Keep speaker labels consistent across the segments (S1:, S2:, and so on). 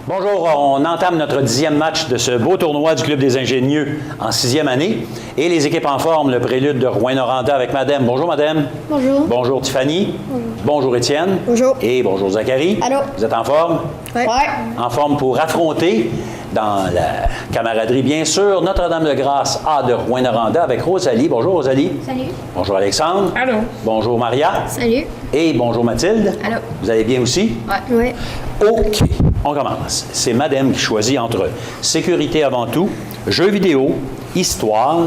S1: Bonjour, on entame notre 10e match de ce beau tournoi du Club des ingénieux en 6e année. Et les équipes en forme, le prélude de Rouyn-Noranda avec Madame. Bonjour Madame.
S2: Bonjour.
S1: Bonjour Tiffany.
S2: Bonjour.
S1: Bonjour Étienne.
S2: Bonjour.
S1: Et bonjour Zachary.
S2: Allô.
S1: Vous êtes en forme?
S2: Oui.
S1: En forme pour affronter, dans la camaraderie bien sûr, Notre-Dame-de-Grâce A de Rouyn-Noranda avec Rosalie. Bonjour Rosalie.
S2: Salut.
S1: Bonjour Alexandre.
S3: Allô.
S1: Bonjour Maria.
S2: Salut.
S1: Et bonjour Mathilde.
S2: Allô.
S1: Vous allez bien aussi?
S2: Oui.
S1: OK, on commence. C'est Madame qui choisit entre sécurité avant tout, jeux vidéo, histoire.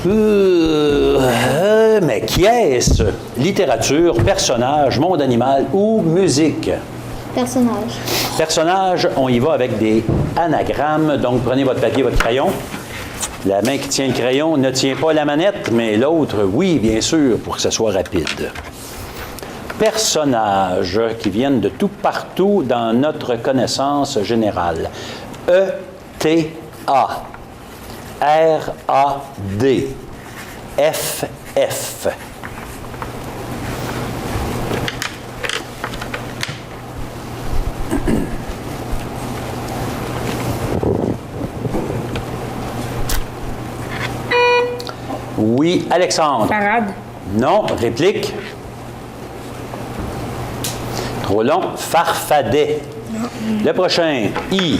S1: Mais qui est-ce? Littérature, personnage, monde animal ou musique?
S2: Personnage.
S1: Personnage, on y va avec des anagrammes. Donc, prenez votre papier, votre crayon. La main qui tient le crayon ne tient pas la manette, mais l'autre, oui, bien sûr, pour que ce soit rapide. Personnages qui viennent de tout partout dans notre connaissance générale. E-T-A, R-A-D, F-F. Oui, Alexandre.
S3: Parade.
S1: Non, réplique. Trop long. Farfadet. Le prochain. I,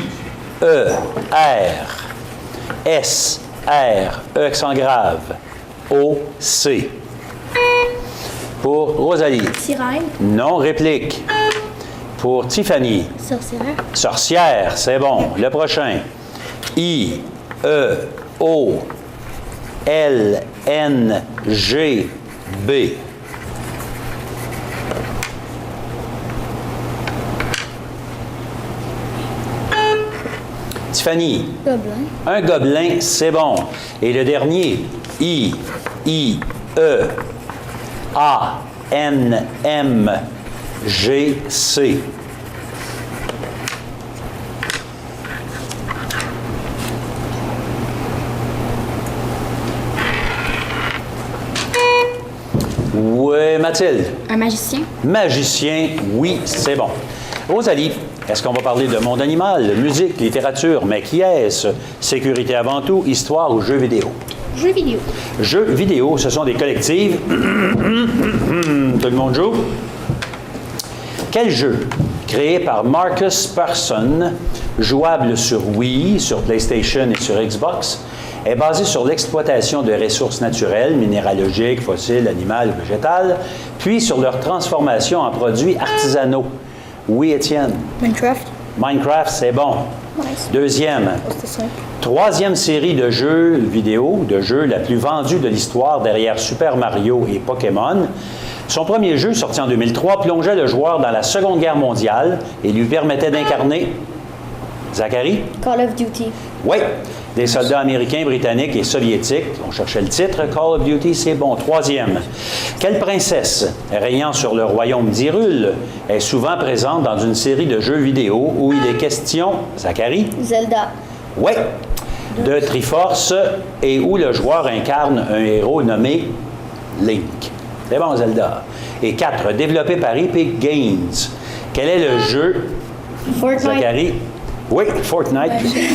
S1: E, R, S, R, E accent grave, O, C. Pour Rosalie.
S2: Sirène.
S1: Non, réplique. Pour Tiffany.
S2: Sorcière.
S1: Sorcière, c'est bon. Le prochain. I, E, O, L, N, G, B. Tiffany.
S2: Gobelin.
S1: Un gobelin, c'est bon. Et le dernier. I, E, A, N, M, G, C. Oui, Mathilde.
S2: Un magicien.
S1: Magicien, oui, c'est bon. Rosalie, est-ce qu'on va parler de monde animal, musique, littérature, mais qui est-ce? Sécurité avant tout, histoire ou jeux vidéo?
S2: Jeux vidéo.
S1: Jeux vidéo, ce sont des collectives. Tout le monde joue? Quel jeu, créé par Marcus Persson, jouable sur Wii, sur PlayStation et sur Xbox, est basé sur l'exploitation de ressources naturelles, minéralogiques, fossiles, animales, végétales, puis sur leur transformation en produits artisanaux? Oui, Étienne.
S2: Minecraft.
S1: Minecraft, c'est bon.
S2: Nice.
S1: Deuxième.
S2: C'était simple.
S1: Troisième série de jeux vidéo, de jeux la plus vendue de l'histoire derrière Super Mario et Pokémon. Son premier jeu, sorti en 2003, plongeait le joueur dans la Seconde Guerre mondiale et lui permettait d'incarner... Zachary?
S2: Call of Duty.
S1: Oui, des soldats américains, britanniques et soviétiques. On cherchait le titre. Call of Duty, c'est bon. Troisième. Quelle princesse, régnant sur le royaume d'Hyrule, est souvent présente dans une série de jeux vidéo où il est question, Zachary?
S2: Zelda.
S1: Oui, de Triforce et où le joueur incarne un héros nommé Link. C'est bon, Zelda. Et 4, développé par Epic Games. Quel est le jeu,
S2: Fortnite.
S1: Zachary? Oui, Fortnite.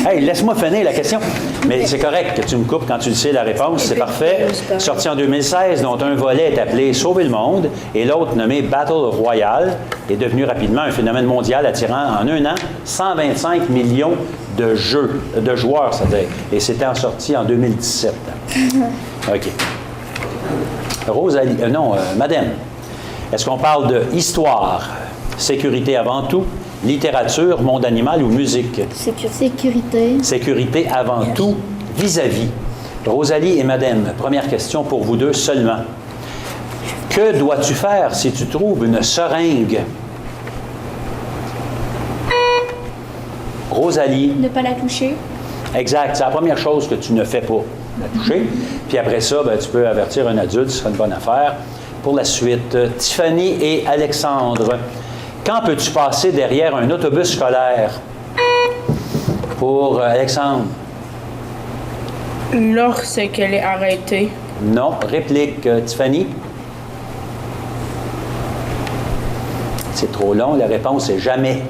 S1: Hey, laisse-moi finir la question. Mais c'est correct que tu me coupes quand tu le sais la réponse, c'est parfait. Sorti en 2016, dont un volet est appelé Sauver le monde et l'autre nommé Battle Royale est devenu rapidement un phénomène mondial attirant en un an 125 millions de joueurs, c'est-à-dire. Et c'était en sorti en 2017. OK. Rosalie, Madame, est-ce qu'on parle de histoire, sécurité avant tout, littérature, monde animal ou musique?
S2: Sécurité.
S1: Sécurité avant tout, vis-à-vis. Rosalie et Madame, première question pour vous deux seulement. Que dois-tu faire si tu trouves une seringue? Rosalie.
S2: Ne pas la toucher.
S1: Exact. C'est la première chose que tu ne fais pas, la toucher. Puis après ça, ben, tu peux avertir un adulte, ce sera une bonne affaire. Pour la suite, Tiffany et Alexandre. Quand peux-tu passer derrière un autobus scolaire? Pour Alexandre.
S3: Lorsqu'elle est arrêtée.
S1: Non. Réplique, Tiffany. C'est trop long. La réponse est jamais.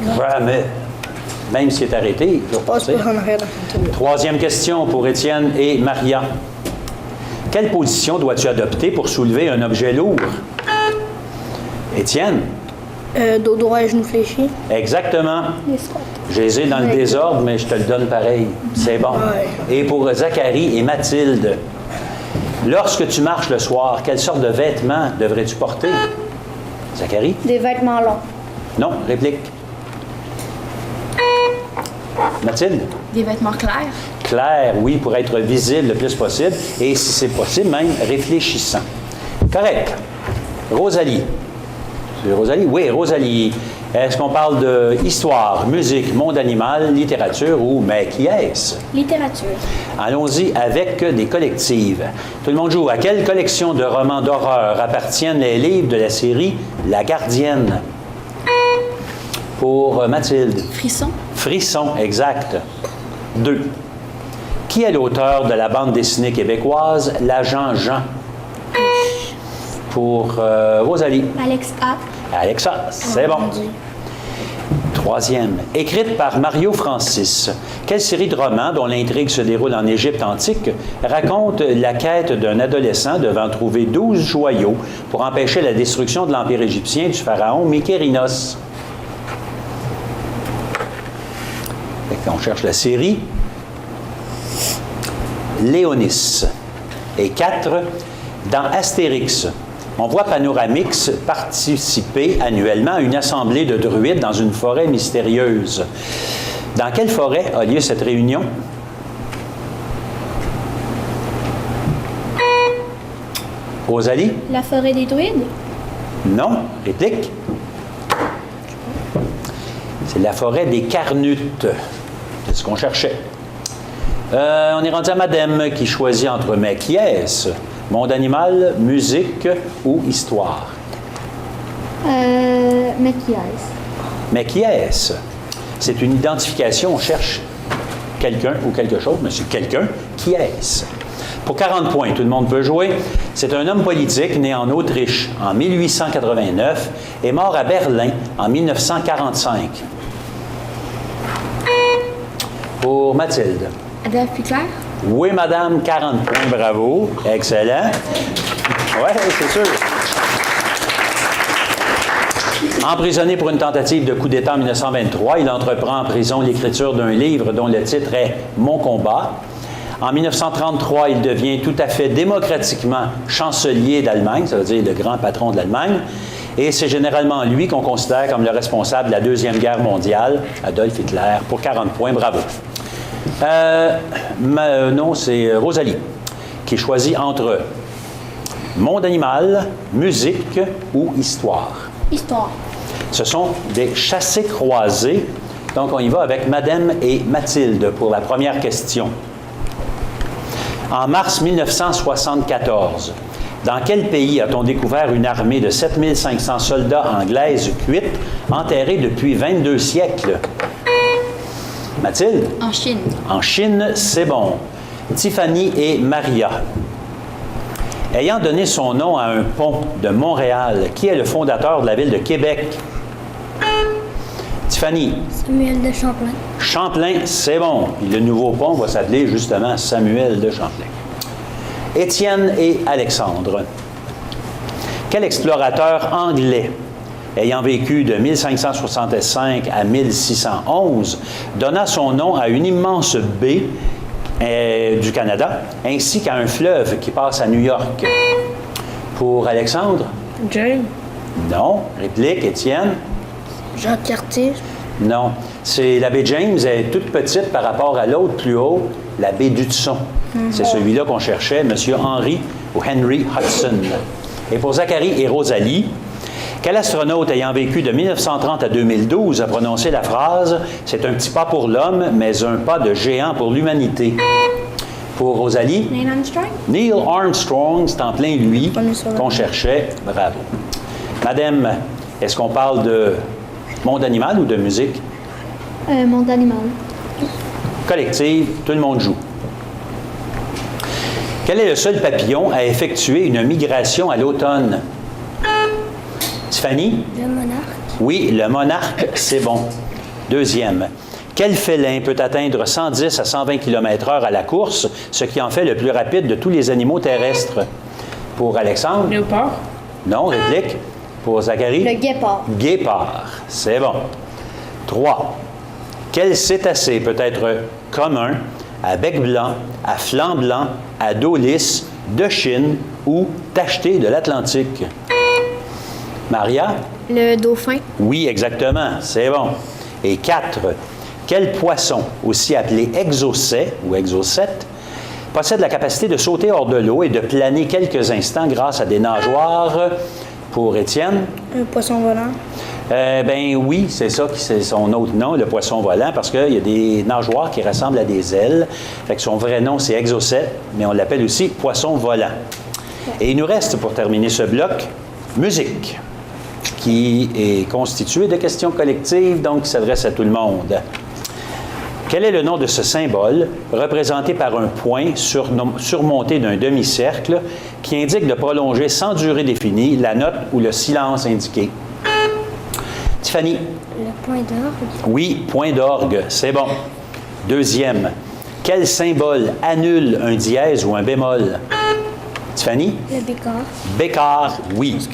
S1: Jamais. Même s'il est arrêté, il va
S3: Passe
S1: passer.
S3: pas en arrière dans le tour.
S1: Troisième question pour Étienne et Maria. Quelle position dois-tu adopter pour soulever un objet lourd? Étienne?
S3: Dos droit et genou fléchi.
S1: Exactement.
S2: Les squats.
S1: Je les ai dans le désordre, mais je te le donne pareil. C'est bon.
S3: Ouais.
S1: Et pour Zacharie et Mathilde, lorsque tu marches le soir, quelle sorte de vêtements devrais-tu porter? Zacharie?
S2: Des vêtements longs.
S1: Non, réplique. Mathilde?
S4: Des vêtements clairs.
S1: Clair, oui, pour être visible le plus possible. Et si c'est possible, même réfléchissant. Correct. Rosalie. C'est Rosalie? Oui, Rosalie. Est-ce qu'on parle de histoire, musique, monde animal, littérature ou mais qui est-ce?
S2: Littérature.
S1: Allons-y avec des collectives. Tout le monde joue. À quelle collection de romans d'horreur appartiennent les livres de la série La Gardienne? Pour Mathilde.
S4: Frisson.
S1: Frisson, exact. 2. Qui est l'auteur de la bande dessinée québécoise L'Agent Jean? Pour Rosalie.
S2: Alex A.
S1: Alexa, c'est bon. 3e. Écrite par Mario Francis, quelle série de romans dont l'intrigue se déroule en Égypte antique raconte la quête d'un adolescent devant trouver 12 joyaux pour empêcher la destruction de l'Empire égyptien du pharaon Mykérinos? On cherche la série. Léonis. Et 4, dans Astérix, on voit Panoramix participer annuellement à une assemblée de druides dans une forêt mystérieuse. Dans quelle forêt a lieu cette réunion? Rosalie?
S2: La forêt des druides.
S1: Non. Réplique? C'est la forêt des Carnutes. C'est ce qu'on cherchait. On est rendu à Madame qui choisit entre mais qui est-ce? Monde animal, musique ou histoire?
S2: Mais qui est-ce?
S1: Mais qui est-ce? C'est une identification, on cherche quelqu'un ou quelque chose, mais c'est quelqu'un, qui est-ce? Pour 40 points, tout le monde peut jouer. C'est un homme politique né en Autriche en 1889 et mort à Berlin en 1945. Pour Mathilde.
S4: Adolphe Hitler.
S1: Oui, madame, 40 points, bravo. Excellent. Oui, c'est sûr. Emprisonné pour une tentative de coup d'État en 1923, il entreprend en prison l'écriture d'un livre dont le titre est « Mon combat ». En 1933, il devient tout à fait démocratiquement chancelier d'Allemagne, ça veut dire le grand patron de l'Allemagne, et c'est généralement lui qu'on considère comme le responsable de la Deuxième Guerre mondiale, Adolf Hitler, pour 40 points, bravo. Non, c'est Rosalie qui choisit entre monde animal, musique ou histoire.
S2: Histoire.
S1: Ce sont des chassés-croisés. Donc, on y va avec Madame et Mathilde pour la première question. En mars 1974, dans quel pays a-t-on découvert une armée de 7500 soldats anglaises cuites, enterrés depuis 22 siècles? Mathilde?
S4: En Chine.
S1: En Chine, c'est bon. Tiffany et Maria. Ayant donné son nom à un pont de Montréal, qui est le fondateur de la ville de Québec? Tiffany?
S2: Samuel de Champlain.
S1: Champlain, c'est bon. Puis le nouveau pont va s'appeler justement Samuel de Champlain. Étienne et Alexandre. Quel explorateur anglais, ayant vécu de 1565 à 1611, donna son nom à une immense baie du Canada, ainsi qu'à un fleuve qui passe à New York? Pour Alexandre?
S3: James.
S1: Non. Réplique, Étienne?
S3: Jean Cartier.
S1: Non. C'est la baie James, elle est toute petite par rapport à l'autre plus haut, la baie d'Hudson. C'est celui-là qu'on cherchait, M. Henry ou Henry Hudson. Et pour Zacharie et Rosalie, quel astronaute ayant vécu de 1930 à 2012 a prononcé la phrase « C'est un petit pas pour l'homme, mais un pas de géant pour l'humanité » ? Pour Rosalie?
S2: Neil Armstrong.
S1: Neil Armstrong, c'est en plein lui qu'on cherchait. Bravo. Madame, est-ce qu'on parle de monde animal ou de musique?
S2: Monde animal.
S1: Collective, tout le monde joue. Quel est le seul papillon à effectuer une migration à l'automne? Tiffany?
S2: Le monarque.
S1: Oui, le monarque, c'est bon. Deuxième, quel félin peut atteindre 110 à 120 km/h à la course, ce qui en fait le plus rapide de tous les animaux terrestres? Pour Alexandre?
S4: Léopard.
S1: Non, réplique. Pour Zachary?
S2: Le guépard.
S1: Guépard. C'est bon. 3. Quel cétacé peut être commun, à bec blanc, à flanc blanc, à dos lisse, de Chine ou tacheté de l'Atlantique? Maria?
S3: Le dauphin.
S1: Oui, exactement. C'est bon. Et 4. Quel poisson, aussi appelé exocet ou exocète, possède la capacité de sauter hors de l'eau et de planer quelques instants grâce à des nageoires? Pour Étienne?
S3: Un poisson volant.
S1: Ben oui, c'est ça qui c'est son autre nom, le poisson volant, parce qu'il y a des nageoires qui ressemblent à des ailes. Fait que son vrai nom, c'est exocète, mais on l'appelle aussi poisson volant. Et il nous reste, pour terminer ce bloc, musique, qui est constituée de questions collectives, donc qui s'adresse à tout le monde. Quel est le nom de ce symbole, représenté par un point surmonté d'un demi-cercle, qui indique de prolonger sans durée définie la note ou le silence indiqué? Tiffany?
S2: Le point d'orgue.
S1: Oui, point d'orgue, c'est bon. Deuxième, quel symbole annule un dièse ou un bémol? Tiffany?
S2: Le bécard.
S1: Bécard, oui.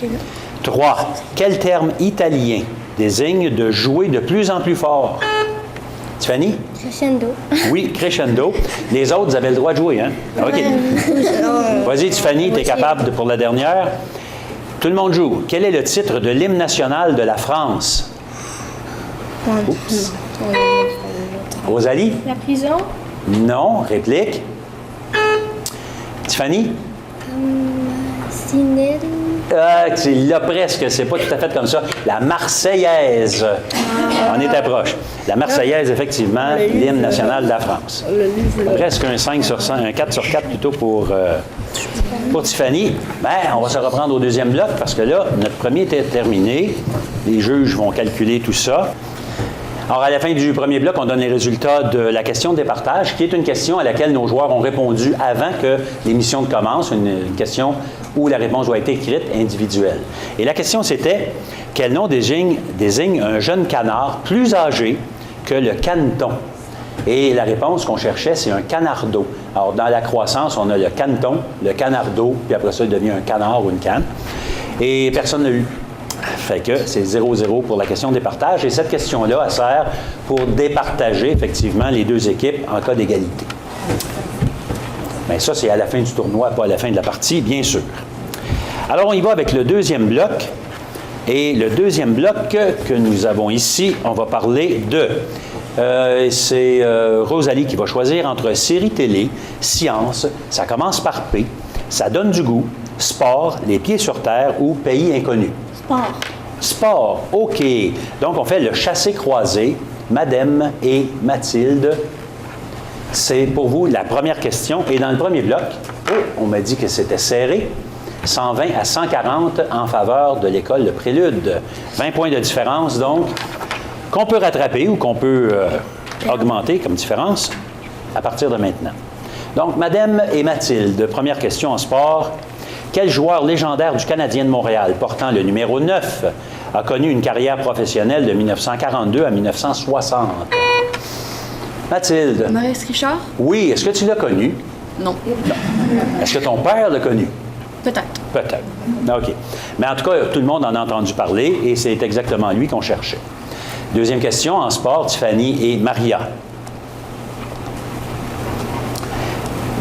S1: 3. Quel terme italien désigne de jouer de plus en plus fort? Tiffany?
S2: Crescendo.
S1: Oui, crescendo. Les autres, vous avez le droit de jouer, hein? OK. Vas-y, Tiffany, tu es capable pour la dernière. Tout le monde joue. Quel est le titre de l'hymne national de la France? Oups. Rosalie?
S2: La prison.
S1: Non. Réplique? Tiffany?
S2: Sinel.
S1: Tu l'as presque, c'est pas tout à fait comme ça. La Marseillaise. On était proche. La Marseillaise, effectivement, l'hymne national de la France. Presque un 5 sur 100, un 4 sur 4 plutôt pour Tiffany. Ben, on va se reprendre au deuxième bloc parce que là, notre premier était terminé. Les juges vont calculer tout ça. Alors, à la fin du premier bloc, on donne les résultats de la question de départage, qui est une question à laquelle nos joueurs ont répondu avant que l'émission commence, une question où la réponse doit être écrite individuelle. Et la question, c'était « Quel nom désigne un jeune canard plus âgé que le caneton? » Et la réponse qu'on cherchait, c'est un canardeau. Alors, dans la croissance, on a le caneton, le canardeau, puis après ça, il devient un canard ou une canne. Et personne n'a eu. Fait que c'est 0-0 pour la question de départage. Et cette question-là, elle sert pour départager, effectivement, les deux équipes en cas d'égalité. Bien, ça, c'est à la fin du tournoi, pas à la fin de la partie, bien sûr. Alors, on y va avec le deuxième bloc. Et le deuxième bloc que nous avons ici, on va parler de... c'est Rosalie qui va choisir entre série télé, science, ça commence par P, ça donne du goût, sport, les pieds sur terre ou pays inconnu.
S2: Sport.
S1: Sport, OK. Donc, on fait le chassé-croisé, Madame et Mathilde. C'est pour vous la première question. Et dans le premier bloc, on m'a dit que c'était serré. 120 à 140 en faveur de l'école de Prélude. 20 points de différence, donc, qu'on peut rattraper ou qu'on peut augmenter comme différence à partir de maintenant. Donc, Madame et Mathilde, première question en sport. Quel joueur légendaire du Canadien de Montréal, portant le numéro 9, a connu une carrière professionnelle de 1942 à 1960? Mathilde.
S4: Maurice Richard?
S1: Oui. Est-ce que tu l'as connu?
S4: Non.
S1: Est-ce que ton père l'a connu?
S4: Peut-être.
S1: Peut-être. OK. Mais en tout cas, tout le monde en a entendu parler et c'est exactement lui qu'on cherchait. Deuxième question en sport, Tiffany et Maria.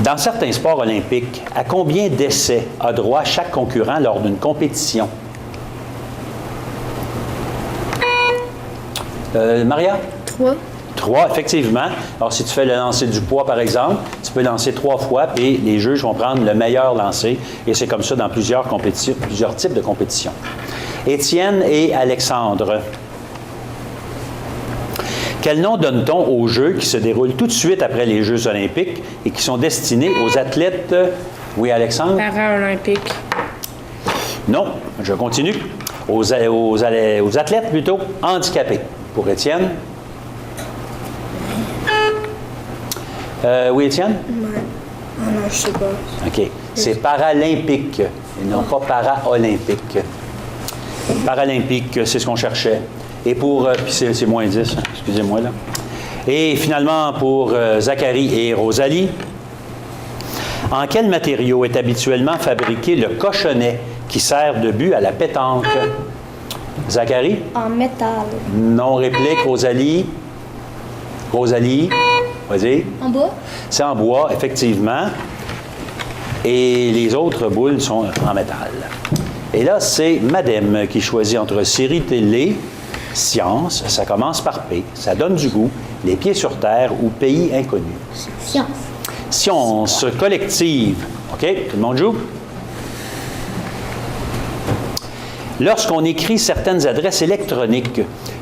S1: Dans certains sports olympiques, à combien d'essais a droit chaque concurrent lors d'une compétition? Maria?
S3: 3.
S1: 3, effectivement. Alors, si tu fais le lancer du poids, par exemple, tu peux lancer 3 fois, puis les juges vont prendre le meilleur lancer. Et c'est comme ça dans plusieurs types de compétitions. Étienne et Alexandre. Quel nom donne-t-on aux Jeux qui se déroulent tout de suite après les Jeux olympiques et qui sont destinés aux athlètes... Oui, Alexandre?
S4: Paralympique.
S1: Non, je continue. Aux athlètes, plutôt, handicapés. Pour Étienne? Oui, Étienne?
S3: Non, je sais pas.
S1: OK. C'est paralympique et non pas paralympique. Paralympique, c'est ce qu'on cherchait. Et pour... puis c'est moins 10, hein, excusez-moi, là. Et finalement, pour Zacharie et Rosalie, en quel matériau est habituellement fabriqué le cochonnet qui sert de but à la pétanque? Zacharie?
S2: En métal.
S1: Non réplique, Rosalie. Rosalie, vas-y.
S4: En bois?
S1: C'est en bois, effectivement. Et les autres boules sont en métal. Et là, c'est Madame qui choisit entre série télé, science, ça commence par P, ça donne du goût, les pieds sur terre ou pays inconnu.
S2: Science.
S1: Science collective. OK? Tout le monde joue? Lorsqu'on écrit certaines adresses électroniques,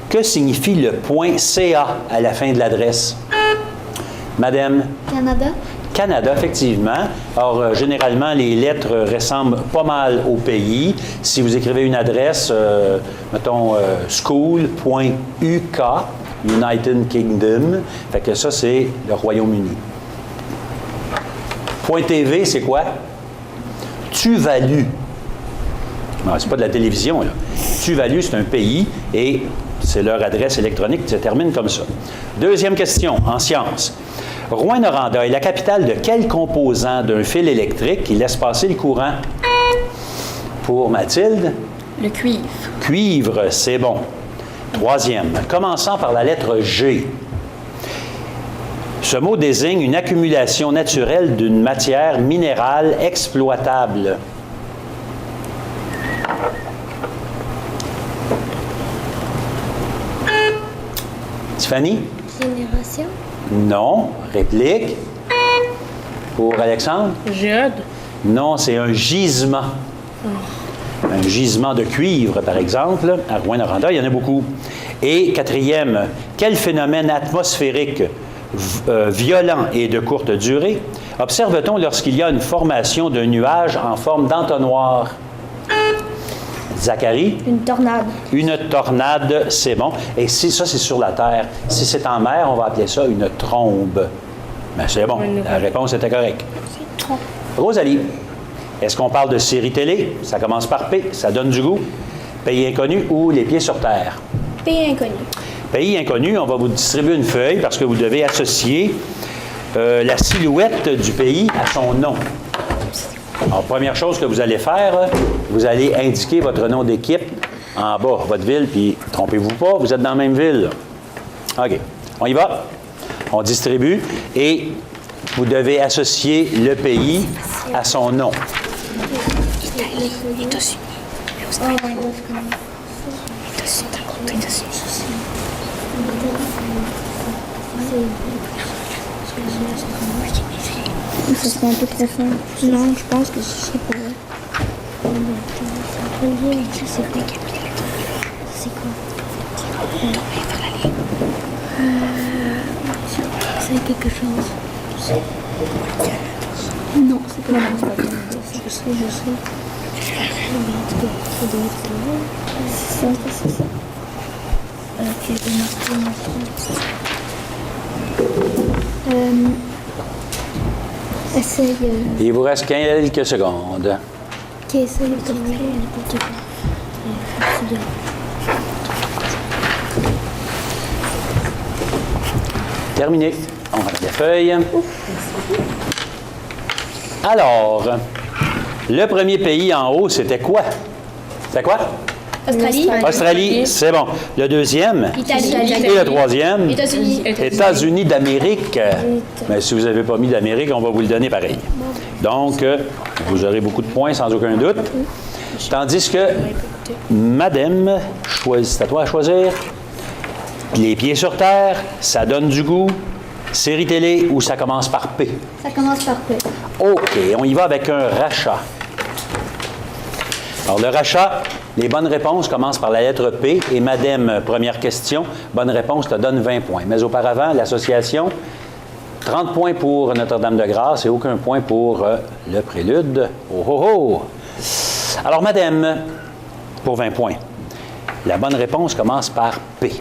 S1: que signifie le point CA à la fin de l'adresse? Madame?
S2: Canada.
S1: Canada, effectivement. Or, généralement, les lettres ressemblent pas mal au pays. Si vous écrivez une adresse, mettons school.uk, United Kingdom, fait que ça, c'est le Royaume-Uni. Point TV, c'est quoi? Tuvalu. Non, c'est pas de la télévision, là. Tuvalu, c'est un pays et c'est leur adresse électronique qui se termine comme ça. Deuxième question, en sciences. Rouyn-Noranda est la capitale de quel composant d'un fil électrique qui laisse passer le courant? Pour Mathilde?
S4: Le cuivre.
S1: Cuivre, c'est bon. Troisième, commençant par la lettre G. Ce mot désigne une accumulation naturelle d'une matière minérale exploitable. Tiffany?
S2: Génération.
S1: Non. Réplique? Pour Alexandre?
S3: Géode.
S1: Non, c'est un gisement. Un gisement de cuivre, par exemple. À Rouyn-Noranda, il y en a beaucoup. Et quatrième, quel phénomène atmosphérique violent et de courte durée observe-t-on lorsqu'il y a une formation d'un nuage en forme d'entonnoir? Zacharie?
S2: Une tornade.
S1: Une tornade, c'est bon. Et si ça, c'est sur la Terre. Si c'est en mer, on va appeler ça une trombe. Mais c'est bon. La réponse était correcte. Rosalie, est-ce qu'on parle de série télé? Ça commence par P, ça donne du goût. Pays inconnu ou les pieds sur terre?
S2: Pays inconnu.
S1: Pays inconnu, on va vous distribuer une feuille parce que vous devez associer la silhouette du pays à son nom. Alors, première chose que vous allez faire, vous allez indiquer votre nom d'équipe en bas, votre ville, puis trompez-vous pas, vous êtes dans la même ville. OK. On y va. On distribue et vous devez associer le pays à son nom.
S2: Ça serait un peu trop fort. Non, je pense que ce serait pas vrai. C'est quoi? C'est quelque chose. Non, c'est pas grave. Je sais. C'est ça. Ok, essaye.
S1: Il vous reste quelques secondes.
S2: Ok, essaye de trouver n'importe quoi.
S1: Terminé. On va mettre la feuille. Alors, le premier pays en haut, c'était quoi? C'était quoi?
S4: Australie.
S1: Australie, c'est bon. Le deuxième?
S4: Italie.
S1: Et le troisième?
S4: États-Unis.
S1: États-Unis d'Amérique. Mais si vous n'avez pas mis d'Amérique, on va vous le donner pareil. Donc, vous aurez beaucoup de points sans aucun doute. Tandis que Madame, c'est à toi à choisir. Les pieds sur terre, ça donne du goût. Série télé ou ça commence par P?
S2: Ça commence par P.
S1: OK, on y va avec un rachat. Alors, le rachat, les bonnes réponses commencent par la lettre P. Et Madame, première question, bonne réponse te donne 20 points. Mais auparavant, l'association, 30 points pour Notre-Dame-de-Grâce et aucun point pour le prélude. Oh, oh, oh! Alors, Madame, pour 20 points. La bonne réponse commence par P.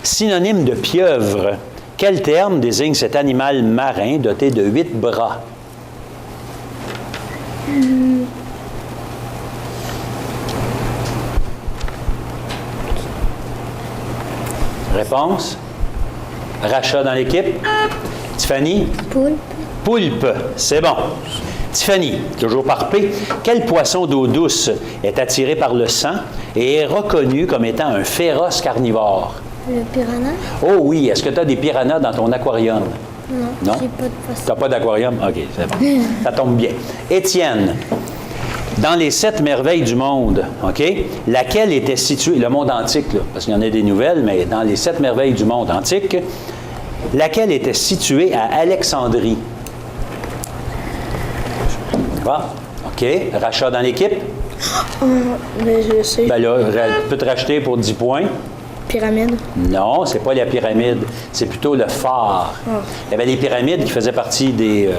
S1: Synonyme de pieuvre, quel terme désigne cet animal marin doté de 8 bras? Réponse? Rachat dans l'équipe. Tiffany?
S2: Poule.
S1: Poulpe. C'est bon. Tiffany, toujours par P. Quel poisson d'eau douce est attiré par le sang et est reconnu comme étant un féroce carnivore?
S2: Le piranha?
S1: Oh oui. Est-ce que tu as des piranhas dans ton aquarium?
S2: Non.
S1: Non?
S2: J'ai pas de poisson.
S1: Tu n'as pas d'aquarium? OK, c'est bon. Ça tombe bien. Étienne, dans les 7 merveilles du monde, OK, laquelle était située, le monde antique, là, parce qu'il y en a des nouvelles, mais dans les 7 merveilles du monde antique, laquelle était située à Alexandrie? Bon, OK. Rachat dans l'équipe?
S3: Mais je sais.
S1: Ben là, tu peux te racheter pour 10 points.
S3: Pyramide.
S1: Non, c'est pas la pyramide, c'est plutôt le phare. Il y avait les pyramides qui faisaient partie des...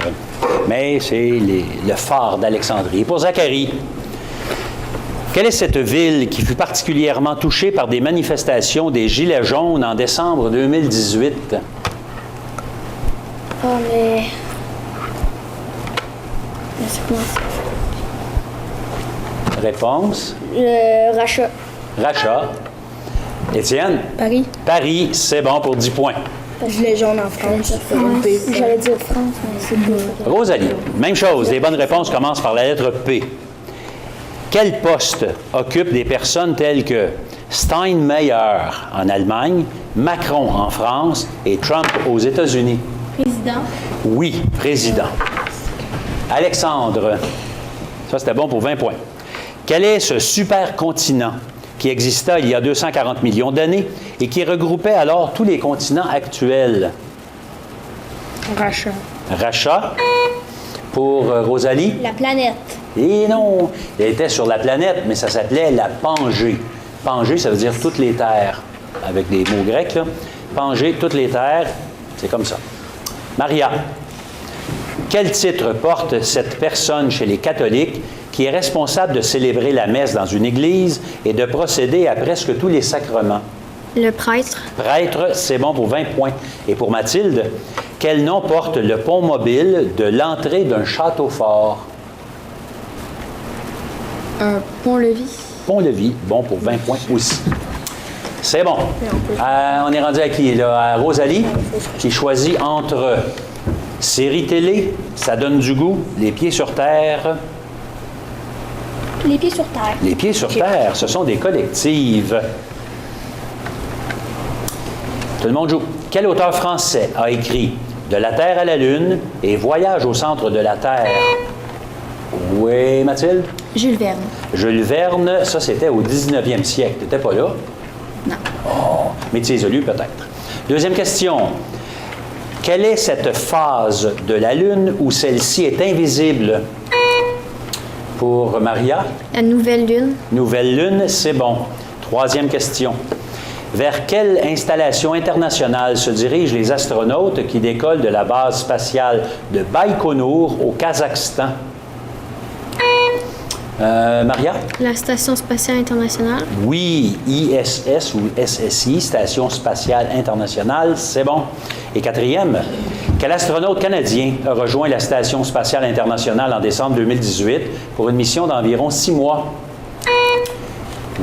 S1: mais c'est le phare d'Alexandrie. Pour Zachary, quelle est cette ville qui fut particulièrement touchée par des manifestations des Gilets jaunes en décembre 2018?
S2: Oh, mais c'est comment ça?
S1: Réponse?
S2: Le rachat.
S1: Rachat. Étienne?
S3: Paris.
S1: Paris, c'est bon pour 10 points.
S3: Gilet jaune en France.
S2: J'allais dire France, mais c'est pas.
S1: Rosalie, même chose. Les bonnes réponses commencent par la lettre P. Quel poste occupent des personnes telles que Steinmeier en Allemagne, Macron en France et Trump aux États-Unis?
S4: Président.
S1: Oui, président. Alexandre, ça c'était bon pour 20 points. Quel est ce supercontinent qui exista il y a 240 millions d'années et qui regroupait alors tous les continents actuels?
S3: Rachat.
S1: Rachat. Pour Rosalie?
S2: La planète.
S1: Et non, il était sur la planète, mais ça s'appelait la Pangée. Pangée, ça veut dire toutes les terres, avec des mots grecs, là. Pangée, toutes les terres, c'est comme ça. Maria, quel titre porte cette personne chez les catholiques qui est responsable de célébrer la messe dans une église et de procéder à presque tous les sacrements?
S3: Le prêtre.
S1: Prêtre, c'est bon pour 20 points. Et pour Mathilde, quel nom porte le pont mobile de l'entrée d'un château fort?
S3: Un pont-levis.
S1: Pont-levis, bon pour 20 points aussi. C'est bon. On est rendu à qui, là? À Rosalie, qui choisit entre série télé, ça donne du goût, les pieds sur terre.
S2: Les pieds sur terre.
S1: Les pieds sur terre, ce sont des collectives. Tout le monde joue. Quel auteur français a écrit De la Terre à la Lune et Voyage au centre de la Terre? Oui, Mathilde?
S4: Jules Verne.
S1: Jules Verne, ça c'était au 19e siècle. Tu n'étais pas là?
S4: Non.
S1: Oh, mais tu les as lus peut-être. Deuxième question. Quelle est cette phase de la Lune où celle-ci est invisible? Pour Maria?
S3: La nouvelle lune.
S1: Nouvelle Lune, c'est bon. Troisième question. Vers quelle installation internationale se dirigent les astronautes qui décollent de la base spatiale de Baïkonour au Kazakhstan? Maria?
S3: La station spatiale internationale.
S1: Oui, ISS ou SSI, Station spatiale internationale, c'est bon. Et quatrième, quel astronaute canadien a rejoint la Station spatiale internationale en décembre 2018 pour une mission d'environ 6 mois?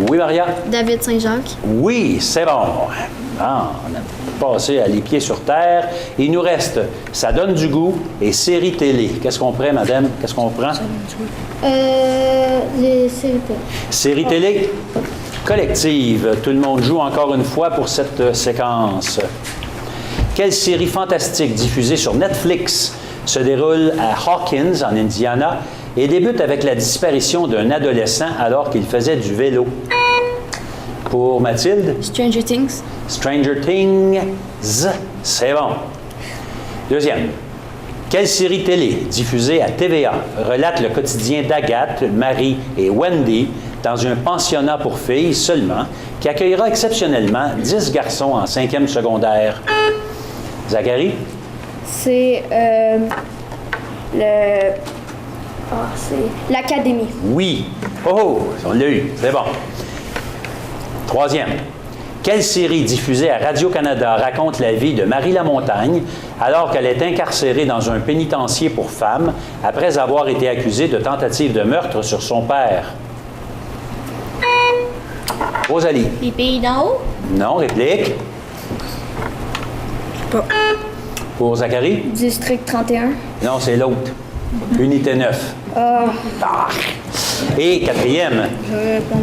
S1: Oui, Maria?
S3: David Saint-Jacques.
S1: Oui, c'est bon. Ah, on a passé à les pieds sur terre. Il nous reste Ça donne du goût et série télé. Qu'est-ce qu'on prend, madame? Qu'est-ce qu'on prend?
S2: Les séries télé.
S1: Série télé collective. Tout le monde joue encore une fois pour cette séquence. Quelle série fantastique diffusée sur Netflix se déroule à Hawkins, en Indiana, et débute avec la disparition d'un adolescent alors qu'il faisait du vélo? Pour Mathilde?
S4: Stranger Things.
S1: Stranger Things, c'est bon. Deuxième. Quelle série télé diffusée à TVA relate le quotidien d'Agathe, Marie et Wendy dans un pensionnat pour filles seulement qui accueillera exceptionnellement 10 garçons en 5e secondaire? Zachary?
S2: C'est c'est l'académie.
S1: Oui. Oh, on l'a eu. C'est bon. Troisième. Quelle série diffusée à Radio-Canada raconte la vie de Marie Lamontagne alors qu'elle est incarcérée dans un pénitencier pour femmes après avoir été accusée de tentative de meurtre sur son père? Rosalie?
S4: Les pays d'en haut.
S1: Non, réplique.
S2: pas.
S1: Pour Zachary?
S2: District 31.
S1: Non, c'est l'autre. Unité 9. Ah. Et quatrième,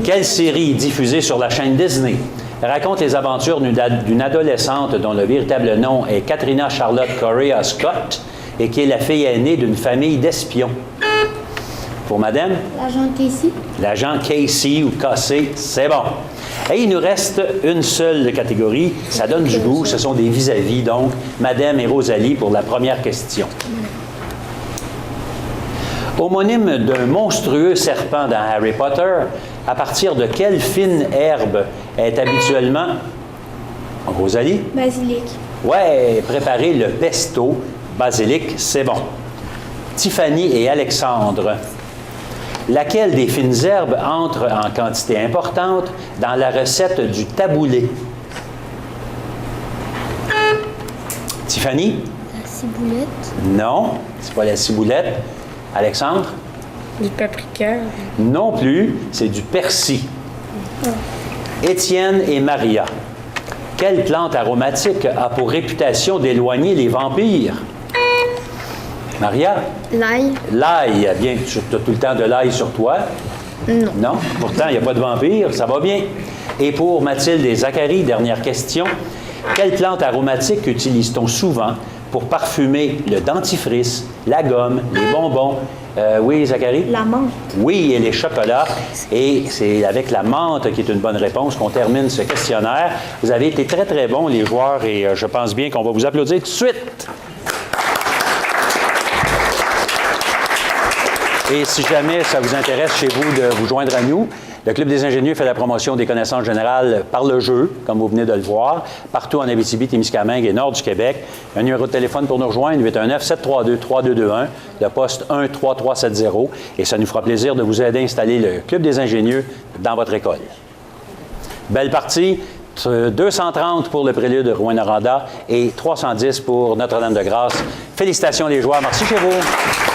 S1: quelle série diffusée sur la chaîne Disney raconte les aventures d'une adolescente dont le véritable nom est Katrina Charlotte Correa Scott et qui est la fille aînée d'une famille d'espions? Pour madame?
S2: L'agent Casey.
S1: L'agent Casey ou Cassé, c'est bon. Et il nous reste une seule catégorie, ça donne du goût, ce sont des vis-à-vis, donc Madame et Rosalie pour la première question. Homonyme d'un monstrueux serpent dans Harry Potter, à partir de quelle fine herbe est habituellement... Rosalie?
S2: Basilic.
S1: Ouais, préparez le pesto, basilic, c'est bon. Tiffany et Alexandre. Laquelle des fines herbes entre en quantité importante dans la recette du taboulé? Tiffany?
S2: La ciboulette.
S1: Non, c'est pas la ciboulette. Alexandre?
S2: Du paprika.
S1: Non plus, c'est du persil. Étienne et Maria. Quelle plante aromatique a pour réputation d'éloigner les vampires? Maria?
S3: L'ail.
S1: L'ail. Bien, tu as tout le temps de l'ail sur toi?
S3: Non.
S1: Non? Pourtant, il n'y a pas de vampire, ça va bien. Et pour Mathilde et Zachary, dernière question. Quelle plante aromatique utilise-t-on souvent pour parfumer le dentifrice, la gomme, les bonbons? Oui, Zachary?
S2: La menthe.
S1: Oui, et les chocolats. Et c'est avec la menthe qui est une bonne réponse qu'on termine ce questionnaire. Vous avez été très, très bons, les joueurs, et je pense bien qu'on va vous applaudir tout de suite. Et si jamais ça vous intéresse chez vous de vous joindre à nous, le Club des ingénieux fait la promotion des connaissances générales par le jeu, comme vous venez de le voir, partout en Abitibi-Témiscamingue et nord du Québec. Un numéro de téléphone pour nous rejoindre, 819-732-3221, le poste 13370. Et ça nous fera plaisir de vous aider à installer le Club des ingénieux dans votre école. Belle partie. 230 pour le prélude de Rouyn-Noranda et 310 pour Notre-Dame-de-Grâce. Félicitations les joueurs. Merci chez vous.